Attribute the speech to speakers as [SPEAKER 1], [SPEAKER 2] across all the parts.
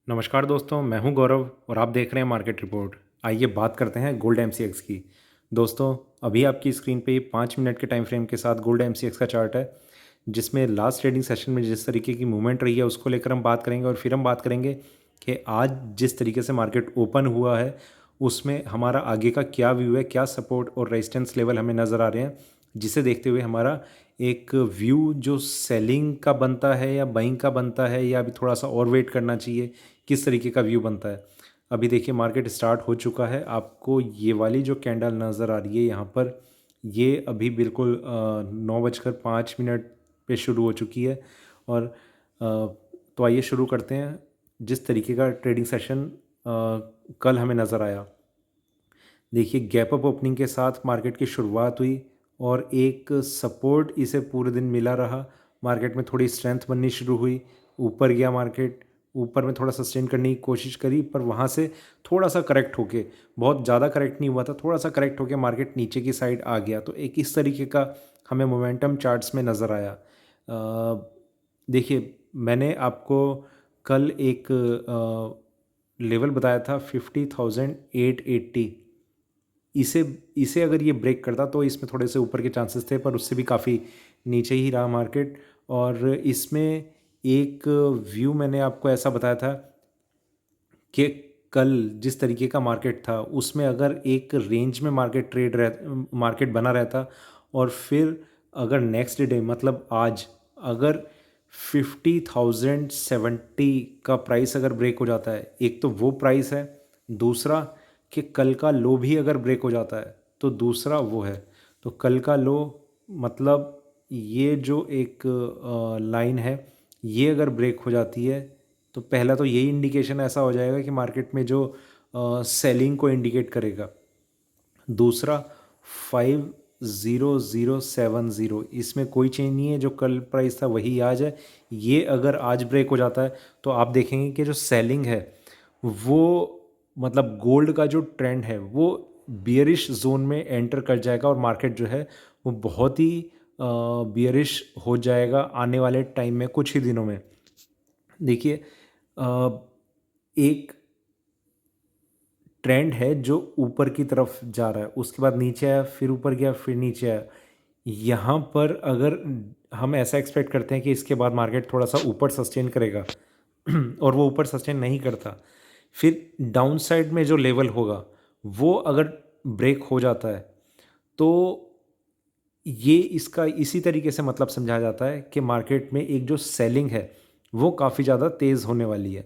[SPEAKER 1] नमस्कार दोस्तों, मैं हूं गौरव और आप देख रहे हैं मार्केट रिपोर्ट। आइए बात करते हैं गोल्ड एमसीएक्स की। दोस्तों, अभी आपकी स्क्रीन पे 5 मिनट के टाइम फ्रेम के साथ गोल्ड एमसीएक्स का चार्ट है, जिसमें लास्ट ट्रेडिंग सेशन में जिस तरीके की मूवमेंट रही है उसको लेकर हम बात करेंगे और फिर हम बात करेंगे कि आज जिस तरीके से मार्केट ओपन हुआ है उसमें हमारा आगे का क्या व्यू है, क्या सपोर्ट और रेजिस्टेंस लेवल हमें नज़र आ रहे हैं, जिसे देखते हुए हमारा एक व्यू जो सेलिंग का बनता है या बाइंग का बनता है या अभी थोड़ा सा और वेट करना चाहिए, किस तरीके का व्यू बनता है। अभी देखिए मार्केट स्टार्ट हो चुका है। आपको ये वाली जो कैंडल नज़र आ रही है यहाँ पर, ये अभी बिल्कुल 9:05 पे शुरू हो चुकी है। और तो आइए शुरू करते हैं। जिस तरीके का ट्रेडिंग सेशन कल हमें नज़र आया, देखिए गैप अप ओपनिंग के साथ मार्केट की शुरुआत हुई और एक सपोर्ट इसे पूरे दिन मिला रहा। मार्केट में थोड़ी स्ट्रेंथ बननी शुरू हुई, ऊपर गया मार्केट, ऊपर में थोड़ा सस्टेन करने की कोशिश करी, पर वहाँ से थोड़ा सा करेक्ट होके, बहुत ज़्यादा करेक्ट नहीं हुआ था, थोड़ा सा करेक्ट होके मार्केट नीचे की साइड आ गया। तो एक इस तरीके का हमें मोमेंटम चार्ट्स में नज़र आया। देखिए मैंने आपको कल एक लेवल बताया था 50,880। इसे इसे अगर ये ब्रेक करता तो इसमें थोड़े से ऊपर के चांसेस थे, पर उससे भी काफ़ी नीचे ही रहा मार्केट। और इसमें एक व्यू मैंने आपको ऐसा बताया था कि कल जिस तरीके का मार्केट था उसमें अगर एक रेंज में मार्केट बना रहता और फिर अगर नेक्स्ट डे मतलब आज अगर 50,070 का प्राइस अगर ब्रेक हो जाता है, एक तो वो प्राइस है, दूसरा कि कल का लो भी अगर ब्रेक हो जाता है तो दूसरा वो है। तो कल का लो मतलब ये जो एक लाइन है, ये अगर ब्रेक हो जाती है तो पहला तो यही इंडिकेशन ऐसा हो जाएगा कि मार्केट में जो सेलिंग को इंडिकेट करेगा। दूसरा 50070, इसमें कोई चेंज नहीं है, जो कल प्राइस था वही आज है। ये अगर आज ब्रेक हो जाता है तो आप देखेंगे कि जो सेलिंग है वो मतलब गोल्ड का जो ट्रेंड है वो बियरिश जोन में एंटर कर जाएगा और मार्केट जो है वो बहुत ही बियरिश हो जाएगा आने वाले टाइम में, कुछ ही दिनों में। देखिए एक ट्रेंड है जो ऊपर की तरफ जा रहा है, उसके बाद नीचे आया, फिर ऊपर गया, फिर नीचे आया। यहाँ पर अगर हम ऐसा एक्सपेक्ट करते हैं कि इसके बाद मार्केट थोड़ा सा ऊपर सस्टेन करेगा और वो ऊपर सस्टेन नहीं करता, फिर डाउन साइड में जो लेवल होगा वो अगर ब्रेक हो जाता है तो ये इसका इसी तरीके से मतलब समझा जाता है कि मार्केट में एक जो सेलिंग है वो काफ़ी ज़्यादा तेज़ होने वाली है।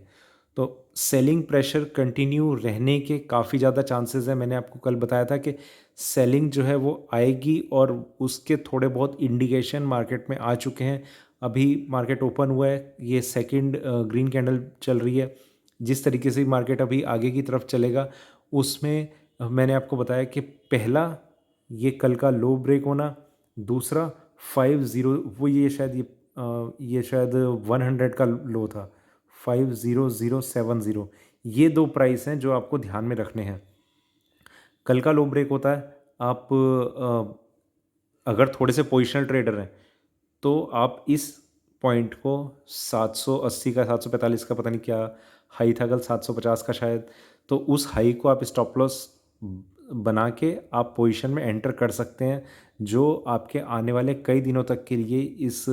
[SPEAKER 1] तो सेलिंग प्रेशर कंटिन्यू रहने के काफ़ी ज़्यादा चांसेस हैं। मैंने आपको कल बताया था कि सेलिंग जो है वो आएगी और उसके थोड़े बहुत इंडिकेशन मार्केट में आ चुके हैं। अभी मार्केट ओपन हुआ है, ये सेकंड ग्रीन कैंडल चल रही है। जिस तरीके से मार्केट अभी आगे की तरफ चलेगा उसमें मैंने आपको बताया कि पहला ये कल का लो ब्रेक होना, दूसरा 50, वो ये शायद 100 का लो था, 50070। ये दो प्राइस हैं जो आपको ध्यान में रखने हैं। कल का लो ब्रेक होता है, आप अगर थोड़े से पोजिशनल ट्रेडर हैं तो आप इस पॉइंट को 780 का, 745 का, पता नहीं क्या हाई था कल, 750 का शायद, तो उस हाई को आप स्टॉप लॉस बना के आप पोजीशन में एंटर कर सकते हैं, जो आपके आने वाले कई दिनों तक के लिए इस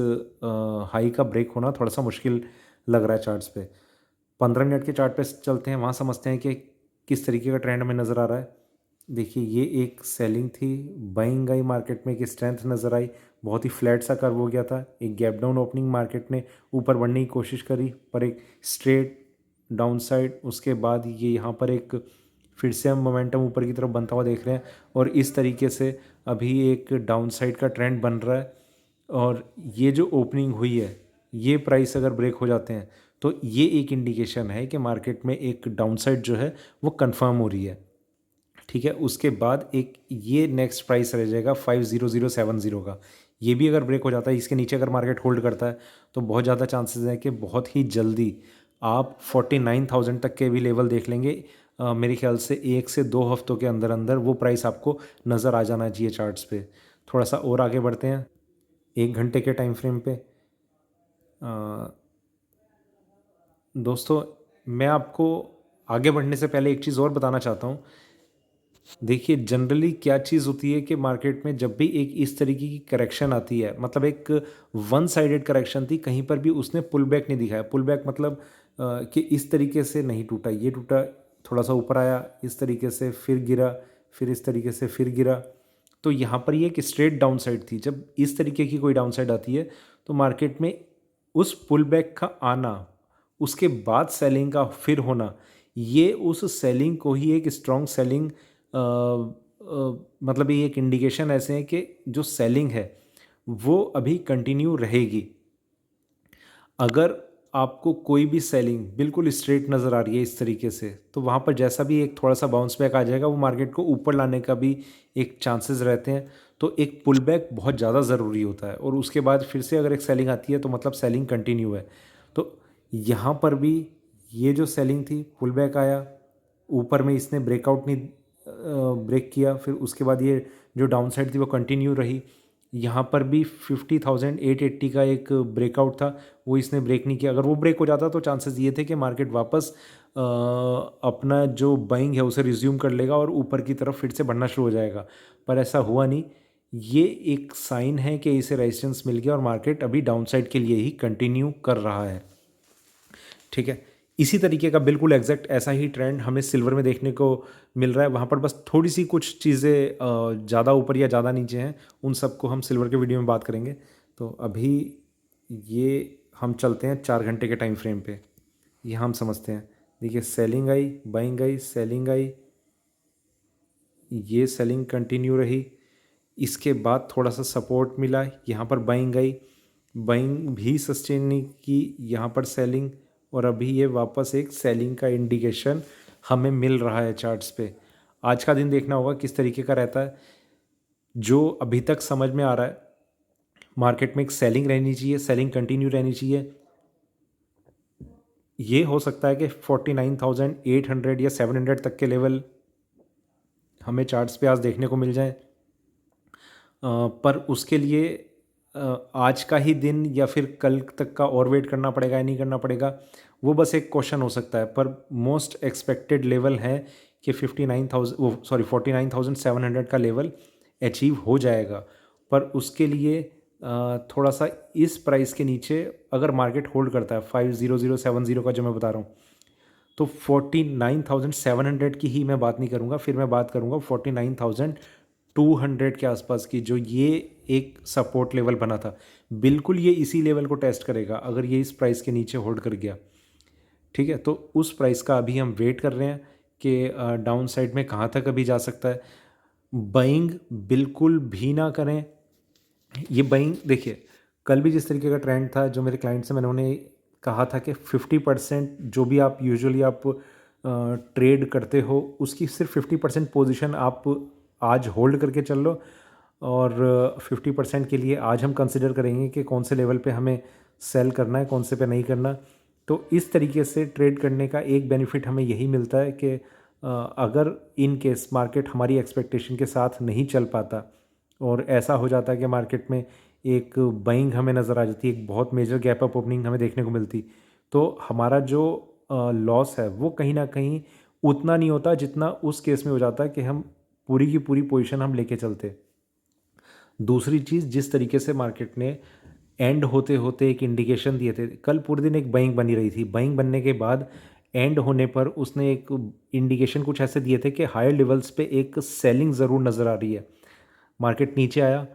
[SPEAKER 1] हाई का ब्रेक होना थोड़ा सा मुश्किल लग रहा है चार्ट्स पे। 15 मिनट के चार्ट पे चलते हैं, वहाँ समझते हैं कि किस तरीके का ट्रेंड हमें नज़र आ रहा है। देखिए ये एक सेलिंग थी, बाइंग आई मार्केट में, एक स्ट्रेंथ नज़र आई, बहुत ही फ्लैट सा कर्व हो गया था। एक गैप डाउन ओपनिंग, मार्केट ने ऊपर बढ़ने की कोशिश करी पर एक स्ट्रेट डाउन साइड, उसके बाद ये यहाँ पर एक फिर से हम मोमेंटम ऊपर की तरफ बनता हुआ देख रहे हैं और इस तरीके से अभी एक डाउन साइड का ट्रेंड बन रहा है। और ये जो ओपनिंग हुई है, ये प्राइस अगर ब्रेक हो जाते हैं तो ये एक इंडिकेशन है कि मार्केट में एक डाउन साइड जो है वो कंफर्म हो रही है। ठीक है, उसके बाद एक ये नेक्स्ट प्राइस रह जाएगा 50070 का। ये भी अगर ब्रेक हो जाता है, इसके नीचे अगर मार्केट होल्ड करता है तो बहुत ज़्यादा चांसेस हैं कि बहुत ही जल्दी आप 49,000 तक के भी लेवल देख लेंगे। मेरे ख्याल से 1 से 2 हफ्तों के अंदर अंदर वो प्राइस आपको नज़र आ जाना चाहिए चार्ट्स पे। थोड़ा सा और आगे बढ़ते हैं 1 घंटे के टाइम फ्रेम पे। दोस्तों, मैं आपको आगे बढ़ने से पहले एक चीज़ और बताना चाहता हूँ। देखिए जनरली क्या चीज़ होती है कि मार्केट में जब भी एक इस तरीके की करेक्शन आती है, मतलब एक वन साइडेड करेक्शन थी, कहीं पर भी उसने पुल बैक नहीं दिखाया। पुल बैक मतलब कि इस तरीके से नहीं टूटा, ये टूटा, थोड़ा सा ऊपर आया, इस तरीके से फिर गिरा, फिर इस तरीके से फिर गिरा। तो यहाँ पर ये एक स्ट्रेट डाउन साइड थी। जब इस तरीके की कोई डाउन साइड आती है तो मार्केट में उस पुल बैक का आना, उसके बाद सेलिंग का फिर होना, ये उस सेलिंग को ही एक स्ट्रॉन्ग सेलिंग मतलब ये एक इंडिकेशन ऐसे है कि जो सेलिंग है वो अभी कंटिन्यू रहेगी। अगर आपको कोई भी सेलिंग बिल्कुल स्ट्रेट नज़र आ रही है इस तरीके से, तो वहाँ पर जैसा भी एक थोड़ा सा बाउंस बैक आ जाएगा, वो मार्केट को ऊपर लाने का भी एक चांसेस रहते हैं। तो एक पुल बैक बहुत ज़्यादा ज़रूरी होता है, और उसके बाद फिर से अगर एक सेलिंग आती है तो मतलब सेलिंग कंटिन्यू है। तो यहाँ पर भी ये जो सेलिंग थी, पुल बैक आया, ऊपर में इसने ब्रेकआउट नहीं ब्रेक किया, फिर उसके बाद ये जो डाउन साइड थी वो कंटिन्यू रही। यहाँ पर भी 50,880 का एक ब्रेकआउट था, वो इसने ब्रेक नहीं किया। अगर वो ब्रेक हो जाता तो चांसेस ये थे कि मार्केट वापस अपना जो बाइंग है उसे रिज्यूम कर लेगा और ऊपर की तरफ फिर से बढ़ना शुरू हो जाएगा, पर ऐसा हुआ नहीं। ये एक साइन है कि इसे रेजिस्टेंस मिल गया और मार्केट अभी डाउनसाइड के लिए ही कंटिन्यू कर रहा है। ठीक है, इसी तरीके का बिल्कुल एग्जैक्ट ऐसा ही ट्रेंड हमें सिल्वर में देखने को मिल रहा है। वहाँ पर बस थोड़ी सी कुछ चीज़ें ज़्यादा ऊपर या ज़्यादा नीचे हैं, उन सबको हम सिल्वर के वीडियो में बात करेंगे। तो अभी ये हम चलते हैं 4 घंटे के टाइम फ्रेम पे, ये हम समझते हैं। देखिए selling I, buying I, selling आई, ये सेलिंग कंटिन्यू रही, इसके बाद थोड़ा सा सपोर्ट मिला, यहाँ पर बाइंग आई, बाइंग भी सस्टेन नहीं की, यहाँ पर सेलिंग, और अभी ये वापस एक सेलिंग का इंडिकेशन हमें मिल रहा है चार्ट्स पे। आज का दिन देखना होगा किस तरीके का रहता है। जो अभी तक समझ में आ रहा है, मार्केट में एक सेलिंग रहनी चाहिए, सेलिंग कंटिन्यू रहनी चाहिए। ये हो सकता है कि 49,800 या 700 तक के लेवल हमें चार्ट्स पे आज देखने को मिल जाए, पर उसके लिए आज का ही दिन या फिर कल तक का और वेट करना पड़ेगा या नहीं करना पड़ेगा, वो बस एक क्वेश्चन हो सकता है। पर मोस्ट एक्सपेक्टेड लेवल है कि 49,700 का लेवल अचीव हो जाएगा। पर उसके लिए थोड़ा सा इस प्राइस के नीचे अगर मार्केट होल्ड करता है 50070 का जो मैं बता रहा हूँ, तो 49,700 की ही मैं बात नहीं करूँगा, फिर मैं बात करूँगा 49,200 के आसपास की, जो ये एक सपोर्ट लेवल बना था। बिल्कुल ये इसी लेवल को टेस्ट करेगा अगर ये इस प्राइस के नीचे होल्ड कर गया। ठीक है, तो उस प्राइस का अभी हम वेट कर रहे हैं कि डाउन साइड में कहाँ तक अभी जा सकता है। बाइंग बिल्कुल भी ना करें। ये बाइंग देखिए, कल भी जिस तरीके का ट्रेंड था, जो मेरे क्लाइंट से मैंने उन्हें कहा था कि 50% जो भी आप यूजुअली आप ट्रेड करते हो उसकी सिर्फ 50% पोजीशन आप आज होल्ड करके चल लो, और 50% के लिए आज हम कंसिडर करेंगे कि कौन से लेवल पे हमें सेल करना है, कौन से पे नहीं करना। तो इस तरीके से ट्रेड करने का एक बेनिफिट हमें यही मिलता है कि अगर इन केस मार्केट हमारी एक्सपेक्टेशन के साथ नहीं चल पाता और ऐसा हो जाता है कि मार्केट में एक बाइंग हमें नज़र आ जाती है, एक बहुत मेजर गैप अप ओपनिंग हमें देखने को मिलती, तो हमारा जो लॉस है वो कहीं ना कहीं उतना नहीं होता जितना उस केस में हो जाता है कि हम पूरी की पूरी पोजीशन हम लेके चलते। दूसरी चीज़, जिस तरीके से मार्केट ने एंड होते होते एक इंडिकेशन दिए थे, कल पूरे दिन एक बाइंग बनी रही थी, बाइंग बनने के बाद एंड होने पर उसने एक इंडिकेशन कुछ ऐसे दिए थे कि हायर लेवल्स पे एक सेलिंग ज़रूर नज़र आ रही है। मार्केट नीचे आया,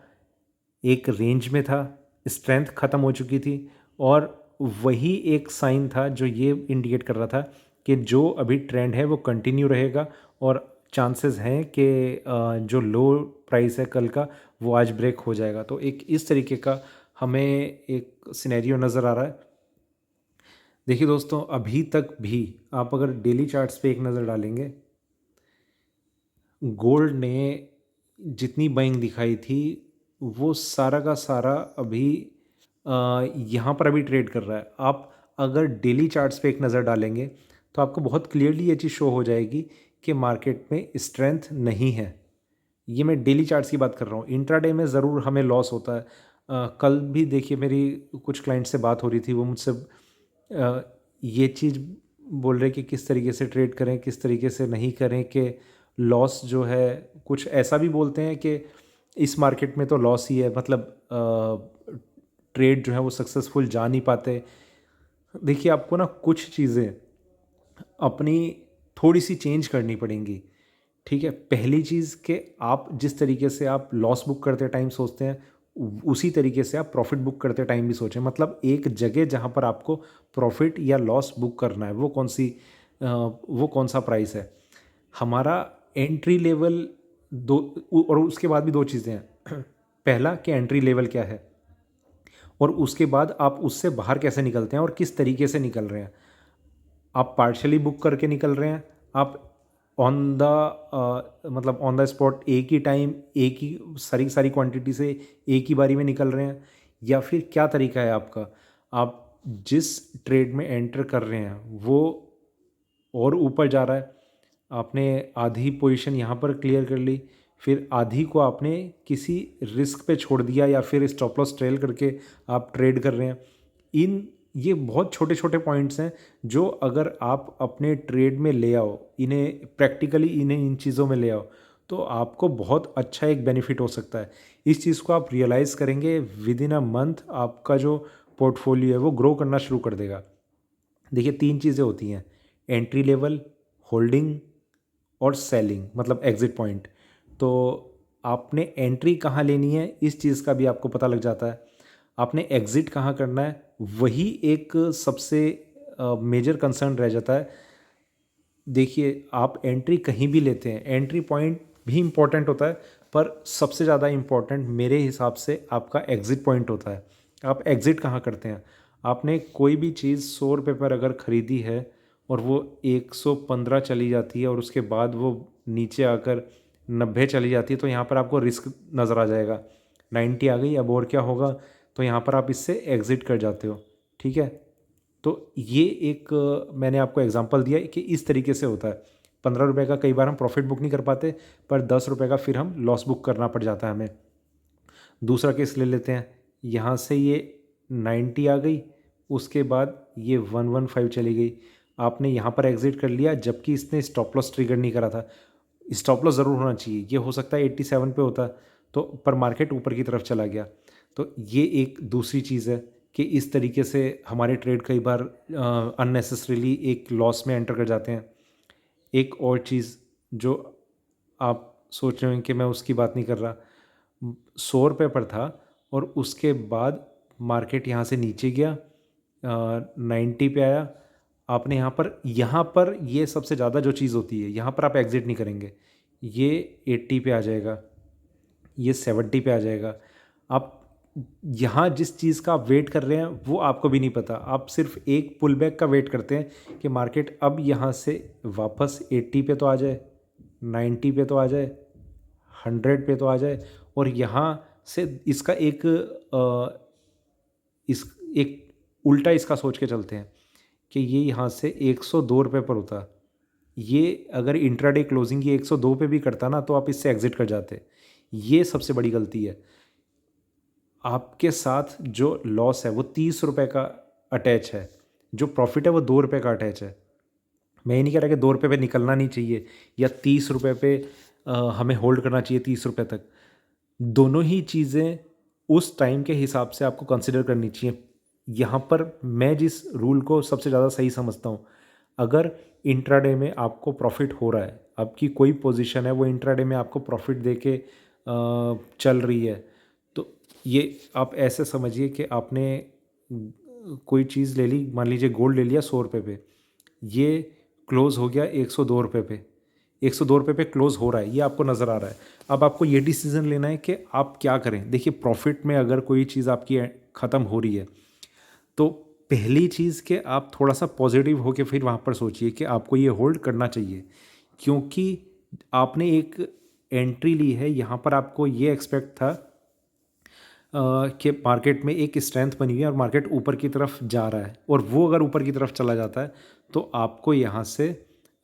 [SPEAKER 1] एक रेंज में था, स्ट्रेंथ ख़त्म हो चुकी थी, और वही एक साइन था जो ये इंडिकेट कर रहा था कि जो अभी ट्रेंड है वो कंटिन्यू रहेगा, और चांसेस हैं कि जो लो प्राइस है कल का वो आज ब्रेक हो जाएगा। तो एक इस तरीके का हमें एक सिनेरियो नज़र आ रहा है। देखिए दोस्तों, अभी तक भी आप अगर डेली चार्ट्स पे एक नज़र डालेंगे, गोल्ड ने जितनी बाइंग दिखाई थी वो सारा का सारा अभी यहाँ पर अभी ट्रेड कर रहा है। आप अगर डेली चार्ट्स पे एक नज़र डालेंगे तो आपको बहुत क्लियरली ये चीज़ शो हो जाएगी कि मार्केट में स्ट्रेंथ नहीं है। ये मैं डेली चार्ट्स की बात कर रहा हूँ, इंट्राडे में ज़रूर हमें लॉस होता है। कल भी देखिए मेरी कुछ क्लाइंट से बात हो रही थी, वो मुझसे ये चीज़ बोल रहे कि किस तरीके से ट्रेड करें, किस तरीके से नहीं करें, कि लॉस जो है, कुछ ऐसा भी बोलते हैं कि इस मार्केट में तो लॉस ही है, मतलब ट्रेड जो है वो सक्सेसफुल जा नहीं पाते। देखिए, आपको ना कुछ चीज़ें अपनी थोड़ी सी चेंज करनी पड़ेंगी। ठीक है, पहली चीज़ कि आप जिस तरीके से आप लॉस बुक करते टाइम सोचते हैं, उसी तरीके से आप प्रॉफिट बुक करते टाइम भी सोचें। मतलब एक जगह जहाँ पर आपको प्रॉफिट या लॉस बुक करना है, वो कौन सा प्राइस है हमारा। एंट्री लेवल दो, और उसके बाद भी दो चीज़ें हैं। पहला कि एंट्री लेवल क्या है, और उसके बाद आप उससे बाहर कैसे निकलते हैं और किस तरीके से निकल रहे हैं। आप पार्शली बुक करके निकल रहे हैं, आप ऑन द मतलब ऑन द स्पॉट एक ही टाइम, एक ही सारी सारी क्वांटिटी से एक ही बारी में निकल रहे हैं, या फिर क्या तरीका है आपका। आप जिस ट्रेड में एंटर कर रहे हैं वो और ऊपर जा रहा है, आपने आधी पोजीशन यहाँ पर क्लियर कर ली, फिर आधी को आपने किसी रिस्क पे छोड़ दिया, या फिर स्टॉप लॉस ट्रेल करके आप ट्रेड कर रहे हैं। इन ये बहुत छोटे छोटे पॉइंट्स हैं जो अगर आप अपने ट्रेड में ले आओ, इन्हें प्रैक्टिकली इन्हें इन चीज़ों में ले आओ, तो आपको बहुत अच्छा एक बेनिफिट हो सकता है। इस चीज़ को आप रियलाइज़ करेंगे, विद इन अ मंथ आपका जो पोर्टफोलियो है वो ग्रो करना शुरू कर देगा। देखिए, तीन चीज़ें होती हैं: एंट्री लेवल, होल्डिंग और सेलिंग, मतलब एग्जिट पॉइंट। तो आपने एंट्री कहाँ लेनी है इस चीज़ का भी आपको पता लग जाता है, आपने एग्जिट कहाँ करना है वही एक सबसे मेजर कंसर्न रह जाता है। देखिए, आप एंट्री कहीं भी लेते हैं, एंट्री पॉइंट भी इम्पॉर्टेंट होता है, पर सबसे ज़्यादा इम्पॉर्टेंट मेरे हिसाब से आपका एग्ज़िट पॉइंट होता है। आप एग्ज़िट कहाँ करते हैं। आपने कोई भी चीज़ 100 रुपये पर अगर ख़रीदी है और वो 115 चली जाती है, और उसके बाद वो नीचे आकर 90 चली जाती है, तो यहाँ पर आपको रिस्क नज़र आ जाएगा। 90 आ गई, अब और क्या होगा, तो यहाँ पर आप इससे एग्ज़िट कर जाते हो। ठीक है, तो ये एक मैंने आपको एग्जांपल दिया कि इस तरीके से होता है। 15 रुपये का कई बार हम प्रॉफिट बुक नहीं कर पाते, पर 10 रुपये का फिर हम लॉस बुक करना पड़ जाता है हमें। दूसरा केस ले लेते हैं, यहाँ से ये 90 आ गई, उसके बाद ये 115 चली गई, आपने यहाँ पर एग्जिट कर लिया, जबकि इसने स्टॉप लॉस ट्रिगर नहीं करा था। स्टॉप लॉस ज़रूर होना चाहिए, ये हो सकता है 87 पे होता, तो पर मार्केट ऊपर की तरफ चला गया। तो ये एक दूसरी चीज़ है कि इस तरीके से हमारे ट्रेड कई बार अननेसेसरीली एक लॉस में एंटर कर जाते हैं। एक और चीज़ जो आप सोच रहे हो कि मैं उसकी बात नहीं कर रहा, 100 रुपये पर था और उसके बाद मार्केट यहाँ से नीचे गया, 90 पे आया, आपने यहाँ पर ये सबसे ज़्यादा जो चीज़ होती है, यहाँ पर आप एग्ज़िट नहीं करेंगे, ये 80 पे आ जाएगा, ये 70 पे आ जाएगा। आप यहाँ जिस चीज़ का आप वेट कर रहे हैं वो आपको भी नहीं पता, आप सिर्फ एक पुल बैक का वेट करते हैं कि मार्केट अब यहाँ से वापस 80 पे तो आ जाए, 90 पे तो आ जाए, 100 पे तो आ जाए, और यहाँ से इसका इस एक उल्टा इसका सोच के चलते हैं कि ये यहाँ से 102 रुपये पर होता, ये अगर इंट्राडे क्लोजिंग ये 102 पे भी करता ना, तो आप इससे एग्जिट कर जाते। ये सबसे बड़ी गलती है। आपके साथ जो लॉस है वो 30 रुपये का अटैच है, जो प्रॉफिट है वो 2 रुपये का अटैच है। मैं ये नहीं कह रहा कि 2 रुपये पे निकलना नहीं चाहिए, या 30 रुपये पे हमें होल्ड करना चाहिए 30 रुपये तक। दोनों ही चीज़ें उस टाइम के हिसाब से आपको कंसिडर करनी चाहिए। यहाँ पर मैं जिस रूल को सबसे ज़्यादा सही समझता हूँ, अगर इंट्राडे में आपको प्रॉफिट हो रहा है, आपकी कोई पोजीशन है वो इंट्राडे में आपको प्रॉफिट दे के चल रही है, तो ये आप ऐसे समझिए कि आपने कोई चीज़ ले ली, मान लीजिए गोल्ड ले लिया 100 रुपये पे, ये क्लोज़ हो गया 102 रुपये पे, 102 रुपये पे क्लोज़ हो रहा है, ये आपको नज़र आ रहा है। अब आपको ये डिसीज़न लेना है कि आप क्या करें। देखिए, प्रॉफिट में अगर कोई चीज़ आपकी ख़त्म हो रही है, तो पहली चीज़ कि आप थोड़ा सा पॉजिटिव होकर फिर वहाँ पर सोचिए कि आपको ये होल्ड करना चाहिए, क्योंकि आपने एक एंट्री ली है, यहाँ पर आपको ये एक्सपेक्ट था कि मार्केट में एक स्ट्रेंथ बनी हुई है और मार्केट ऊपर की तरफ जा रहा है, और वो अगर ऊपर की तरफ चला जाता है तो आपको यहाँ से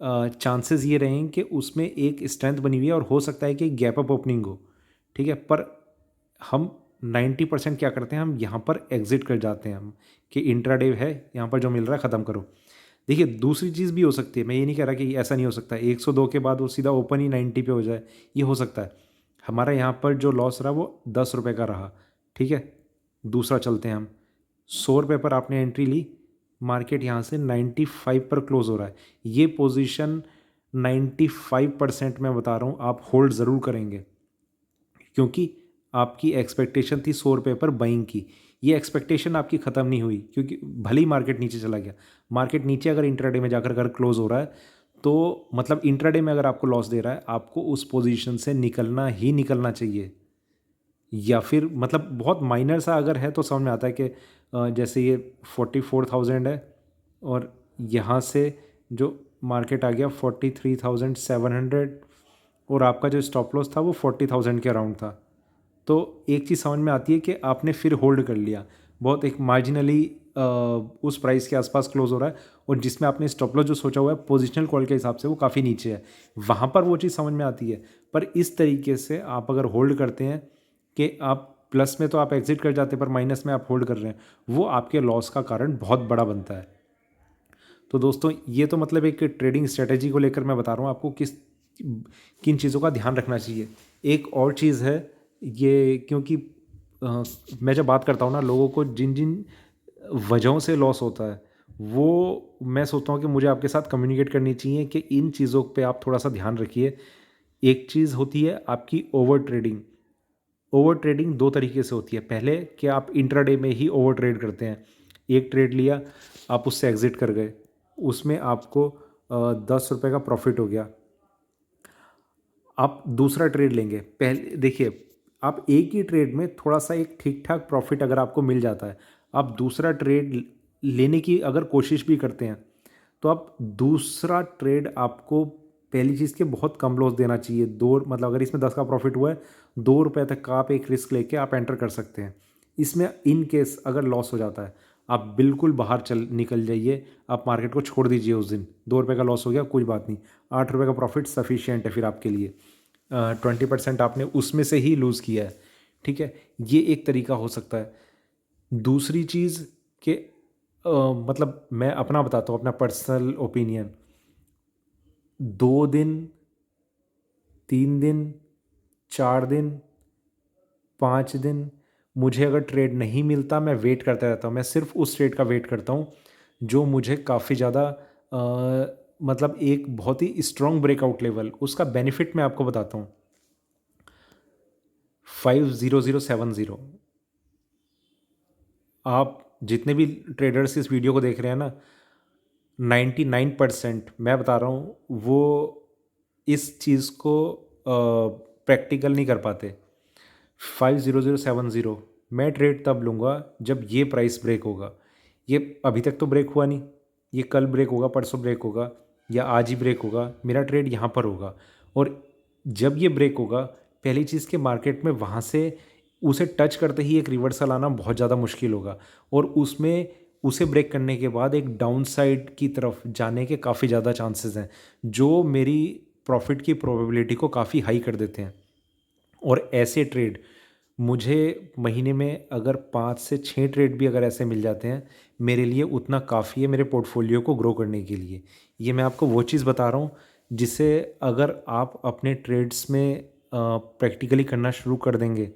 [SPEAKER 1] चांसेस ये रहेंगे कि उसमें एक स्ट्रेंथ बनी हुई है और हो सकता है कि गैप अप ओपनिंग हो। ठीक है, पर हम 90% क्या करते हैं, हम यहाँ पर एग्जिट कर जाते हैं, हम कि इंट्राडे है, यहाँ पर जो मिल रहा है ख़त्म करो। देखिए दूसरी चीज़ भी हो सकती है, मैं ये नहीं कह रहा कि ऐसा नहीं हो सकता, 102 के बाद वो सीधा ओपन ही 90 पे हो जाए, ये हो सकता है। हमारा यहाँ पर जो लॉस रहा वो 10 रुपये का रहा, ठीक है। दूसरा चलते हैं हम, 100 रुपये पर आपने एंट्री ली, मार्केट यहाँ से 95 पर क्लोज हो रहा है। ये पोजीशन 95% मैं बता रहा हूँ आप होल्ड ज़रूर करेंगे, क्योंकि आपकी एक्सपेक्टेशन थी 100 रुपये पर बाइंग की। ये एक्सपेक्टेशन आपकी ख़त्म नहीं हुई, क्योंकि भले ही मार्केट नीचे चला गया, मार्केट नीचे अगर इंट्राडे में जाकर अगर क्लोज हो रहा है तो मतलब इंट्राडे में अगर आपको लॉस दे रहा है, आपको उस पोजीशन से निकलना ही निकलना चाहिए। या फिर मतलब बहुत माइनर सा अगर है तो समझ में आता है कि जैसे ये 44,000 है और यहाँ से जो मार्केट आ गया 43,700 और आपका जो स्टॉप लॉस था वो 40,000 के अराउंड था। तो एक चीज़ समझ में आती है कि आपने फिर होल्ड कर लिया, बहुत एक मार्जिनली उस प्राइस के आसपास क्लोज हो रहा है, और जिसमें आपने स्टॉप लॉस जो सोचा हुआ है पोजिशनल कॉल के हिसाब से वो काफ़ी नीचे है, वहाँ पर वो चीज़ समझ में आती है। पर इस तरीके से आप अगर होल्ड करते हैं कि आप प्लस में तो आप एग्जिट कर जाते हैं, पर माइनस में आप होल्ड कर रहे हैं, वो आपके लॉस का कारण बहुत बड़ा बनता है। तो दोस्तों ये तो मतलब एक ट्रेडिंग स्ट्रेटेजी को लेकर मैं बता रहा हूँ आपको किन चीज़ों का ध्यान रखना चाहिए। एक और चीज़ है ये, क्योंकि मैं जब बात करता हूँ ना, लोगों को जिन जिन वजहों से लॉस होता है वो मैं सोचता हूँ कि मुझे आपके साथ कम्युनिकेट करनी चाहिए कि इन चीज़ों पे आप थोड़ा सा ध्यान रखिए। एक चीज़ होती है आपकी ओवर ट्रेडिंग। ओवर ट्रेडिंग दो तरीके से होती है। पहले कि आप इंट्राडे में ही ओवर ट्रेड करते हैं, एक ट्रेड लिया, आप उससे एग्जिट कर गए, उसमें आपको 10 रुपये का प्रॉफिट हो गया। आप दूसरा ट्रेड लेंगे, पहले देखिए आप एक ही ट्रेड में थोड़ा सा एक ठीक ठाक प्रॉफिट अगर आपको मिल जाता है, आप दूसरा ट्रेड लेने की अगर कोशिश भी करते हैं तो आप दूसरा ट्रेड आपको पहली चीज़ के बहुत कम लॉस देना चाहिए। दो मतलब अगर इसमें 10 का प्रॉफिट हुआ है, 2 रुपये तक का आप एक रिस्क लेके आप एंटर कर सकते हैं। इसमें इन केस अगर लॉस हो जाता है, आप बिल्कुल बाहर निकल जाइए, आप मार्केट को छोड़ दीजिए उस दिन। 2 रुपये का लॉस हो गया कोई बात नहीं, 8 रुपये का प्रॉफिट सफिशियंट है फिर आपके लिए। 20% आपने उसमें से ही लूज़ किया है, ठीक है। ये एक तरीका हो सकता है। दूसरी चीज़ कि मतलब मैं अपना बताता हूँ, अपना पर्सनल ओपिनियन, 2 दिन, 3 दिन, 4 दिन, 5 दिन मुझे अगर ट्रेड नहीं मिलता, मैं वेट करता रहता हूँ। मैं सिर्फ उस ट्रेड का वेट करता हूँ जो मुझे काफ़ी ज़्यादा मतलब एक बहुत ही स्ट्रॉन्ग ब्रेकआउट लेवल, उसका बेनिफिट मैं आपको बताता हूँ। 50070, आप जितने भी ट्रेडर्स इस वीडियो को देख रहे हैं ना, 99% मैं बता रहा हूँ वो इस चीज़ को प्रैक्टिकल नहीं कर पाते। 50070 मैं ट्रेड तब लूँगा जब ये प्राइस ब्रेक होगा। ये अभी तक तो ब्रेक हुआ नहीं, ये कल ब्रेक होगा, परसों ब्रेक होगा, या आज ही ब्रेक होगा, मेरा ट्रेड यहाँ पर होगा। और जब ये ब्रेक होगा, पहली चीज़ के मार्केट में वहाँ से उसे टच करते ही एक रिवर्सल आना बहुत ज़्यादा मुश्किल होगा, और उसमें उसे ब्रेक करने के बाद एक डाउन साइड की तरफ जाने के काफ़ी ज़्यादा चांसेस हैं, जो मेरी प्रॉफिट की प्रोबेबिलिटी को काफ़ी हाई कर देते हैं। और ऐसे ट्रेड मुझे महीने में अगर 5 से 6 ट्रेड भी अगर ऐसे मिल जाते हैं, मेरे लिए उतना काफ़ी है मेरे पोर्टफोलियो को ग्रो करने के लिए। ये मैं आपको वो चीज़ बता रहा हूँ जिसे अगर आप अपने ट्रेड्स में प्रैक्टिकली करना शुरू कर देंगे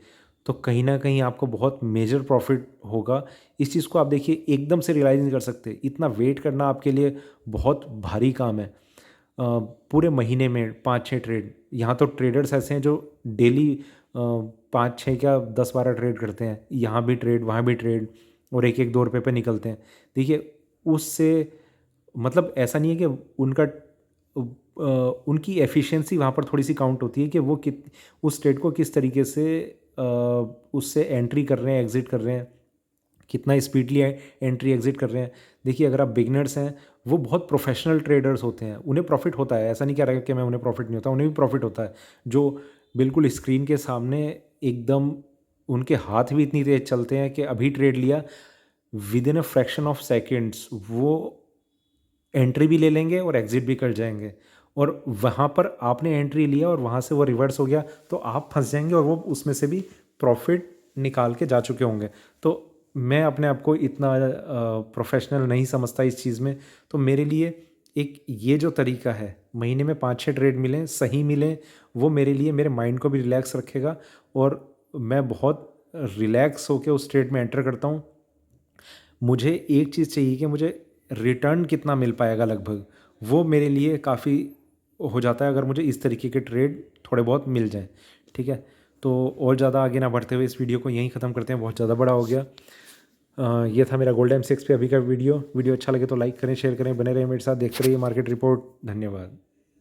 [SPEAKER 1] तो कहीं ना कहीं आपको बहुत मेजर प्रॉफिट होगा। इस चीज़ को आप देखिए एकदम से रियलाइज़ नहीं कर सकते, इतना वेट करना आपके लिए बहुत भारी काम है। पूरे महीने में 5-6 ट्रेड, यहाँ तो ट्रेडर्स ऐसे हैं जो डेली 5-6 क्या 10-12 ट्रेड करते हैं, यहाँ भी ट्रेड वहाँ भी ट्रेड, और 1-1 2 रुपये पे निकलते हैं। देखिए उससे मतलब ऐसा नहीं है कि उनकी एफिशिएंसी वहाँ पर थोड़ी सी काउंट होती है कि वो उस ट्रेड को किस तरीके से उससे एंट्री कर रहे हैं, एग्जिट कर रहे हैं, कितना स्पीडली एंट्री एग्जिट कर रहे हैं। देखिए अगर आप बिगनर्स हैं, वो बहुत प्रोफेशनल ट्रेडर्स होते हैं, उन्हें प्रॉफिट होता है, ऐसा नहीं कह रहा कि मैं उन्हें प्रॉफिट नहीं होता, उन्हें भी प्रॉफिट होता है। जो बिल्कुल स्क्रीन के सामने एकदम उनके हाथ भी इतनी तेज चलते हैं कि अभी ट्रेड लिया, with in a fraction of seconds वो एंट्री भी ले लेंगे और एग्जिट भी कर जाएंगे। और वहाँ पर आपने एंट्री लिया और वहाँ से वो रिवर्स हो गया तो आप फंस जाएंगे, और वो उसमें से भी प्रॉफिट निकाल के जा चुके होंगे। तो मैं अपने आप को इतना प्रोफेशनल नहीं समझता इस चीज़ में, तो मेरे लिए एक ये जो तरीका है, महीने में 5-6 ट्रेड मिलें, सही मिलें, वो मेरे लिए मेरे माइंड को भी रिलैक्स रखेगा और मैं बहुत रिलैक्स होके उस ट्रेड में एंटर करता हूँ। मुझे एक चीज़ चाहिए कि मुझे रिटर्न कितना मिल पाएगा लगभग, वो मेरे लिए काफ़ी हो जाता है अगर मुझे इस तरीके के ट्रेड थोड़े बहुत मिल जाएँ, ठीक है? तो और ज़्यादा आगे ना बढ़ते हुए इस वीडियो को यहीं ख़त्म करते हैं, बहुत ज़्यादा बड़ा हो गया। ये था मेरा गोल्ड M6 पे अभी का वीडियो अच्छा लगे तो लाइक करें, शेयर करें, बने रहें मेरे साथ, देखते रहिए मार्केट रिपोर्ट। धन्यवाद।